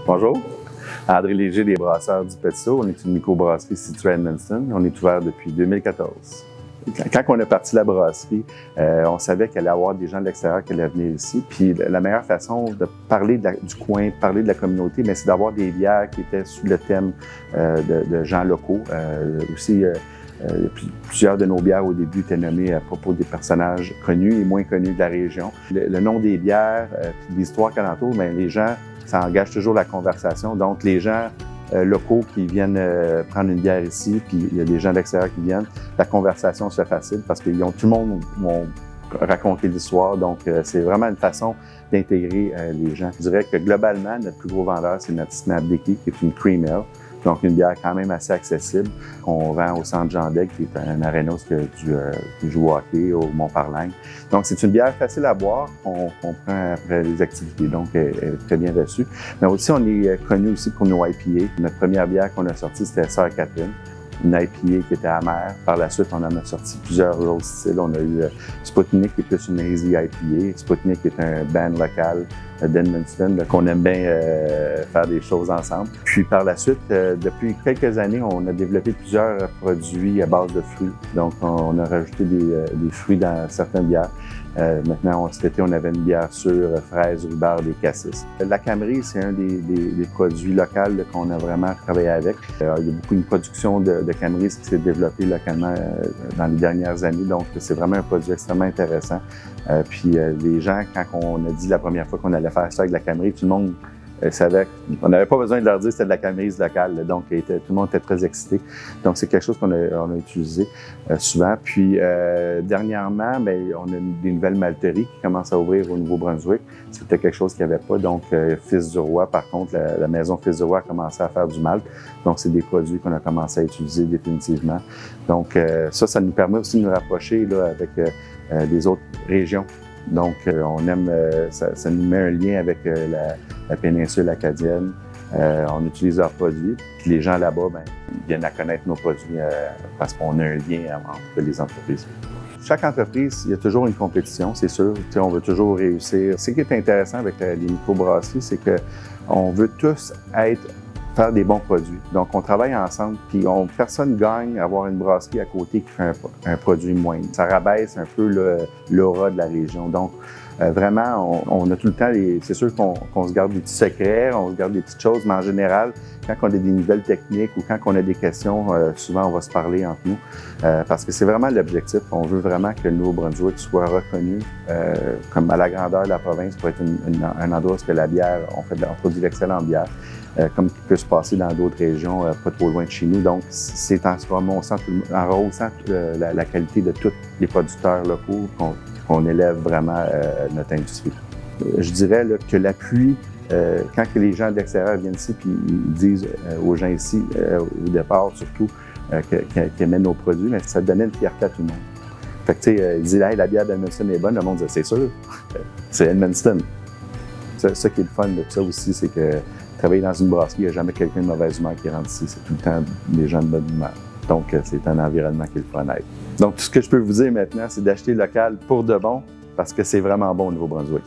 Bonjour, André Léger des Brasseurs du Petit Saut. On est une microbrasserie située à Edmundston. On est ouvert depuis 2014. Quand on a parti la brasserie, on savait qu'il allait y avoir des gens de l'extérieur qui allaient venir ici. Puis la meilleure façon de parler du coin, parler de la communauté, c'est d'avoir des bières qui étaient sous le thème de gens locaux. Plusieurs de nos bières au début étaient nommées à propos des personnages connus et moins connus de la région. Le nom des bières, puis l'histoire qui entoure, les gens, ça engage toujours la conversation. Donc les gens locaux qui viennent prendre une bière ici, puis il y a des gens de l'extérieur qui viennent, la conversation se fait facile parce que tout le monde vont raconter l'histoire. Donc c'est vraiment une façon d'intégrer les gens. Je dirais que globalement, notre plus gros vendeur, c'est notre Snap Dicky, qui est une cream ale. Donc, une bière quand même assez accessible qu'on vend au Centre Jean-Dec, qui est un aréna qui joue au hockey au Mont-Parlagne. Donc, c'est une bière facile à boire qu'on prend après les activités, donc elle est très bien reçue. Mais aussi, on est connu aussi pour nos IPA. Notre première bière qu'on a sortie, c'était Sœur Catherine, une IPA qui était amère. Par la suite, on en a sorti plusieurs autres styles. On a eu Sputnik, qui est plus une hazy IPA. Sputnik est un band local d'Edmundston, qu'on aime bien faire des choses ensemble. Puis par la suite, depuis quelques années, on a développé plusieurs produits à base de fruits. Donc, on a rajouté des fruits dans certaines bières. Maintenant, cet été, on avait une bière sûre, fraises, rhubarbe et cassis. La Camerise, c'est un des produits locaux qu'on a vraiment travaillé avec. Il y a beaucoup de production de Camerise qui s'est développée localement dans les dernières années. Donc, c'est vraiment un produit extrêmement intéressant. Puis les gens, quand on a dit la première fois qu'on allait faire ça avec la Camerise, tout le monde savait qu'on n'avait pas besoin de leur dire que c'était de la Camerise locale. Donc, tout le monde était très excité. Donc, c'est quelque chose qu'on a utilisé souvent. Puis, dernièrement, on a des nouvelles malteries qui commencent à ouvrir au Nouveau-Brunswick. C'était quelque chose qu'il n'y avait pas. Donc, Fils du Roi, par contre, la maison Fils du Roi a commencé à faire du malt. Donc, c'est des produits qu'on a commencé à utiliser définitivement. Donc, ça nous permet aussi de nous rapprocher là, avec les autres régions. Donc, on aime, ça nous met un lien avec la péninsule acadienne. On utilise leurs produits. Puis les gens là-bas, ils viennent à connaître nos produits parce qu'on a un lien entre les entreprises. Chaque entreprise, il y a toujours une compétition, c'est sûr. On veut toujours réussir. Ce qui est intéressant avec les microbrasseries, c'est qu'on veut tous faire des bons produits. Donc, on travaille ensemble, puis personne gagne à avoir une brasserie à côté qui fait un produit moindre. Ça rabaisse un peu l'aura de la région. Donc, vraiment, on a tout le temps, c'est sûr qu'on se garde des petits secrets, on se garde des petites choses, mais en général, quand on a des nouvelles techniques ou quand on a des questions, souvent on va se parler entre nous, parce que c'est vraiment l'objectif. On veut vraiment que le Nouveau-Brunswick soit reconnu comme à la grandeur de la province pour être un endroit où la bière, on produit d'excellentes bières. Comme qui peut se passer dans d'autres régions, pas trop loin de chez nous. Donc, c'est en rehaussant la qualité de tous les producteurs locaux qu'on élève vraiment notre industrie. Je dirais là, que l'appui, quand les gens de l'extérieur viennent ici puis ils disent aux gens ici, au départ surtout, qu'ils aimaient nos produits, mais ça donnait une fierté à tout le monde. Fait que, tu sais, ils disaient, hey, la bière d'Edmundston est bonne, le monde disait, c'est sûr, c'est Edmundston. Ce qui est le fun de ça aussi, c'est que travailler dans une brasserie, il n'y a jamais quelqu'un de mauvaise humeur qui rentre ici. C'est tout le temps des gens de bonne humeur. Donc, c'est un environnement qui est le fun à être. Donc, tout ce que je peux vous dire maintenant, c'est d'acheter local pour de bon, parce que c'est vraiment bon au Nouveau-Brunswick.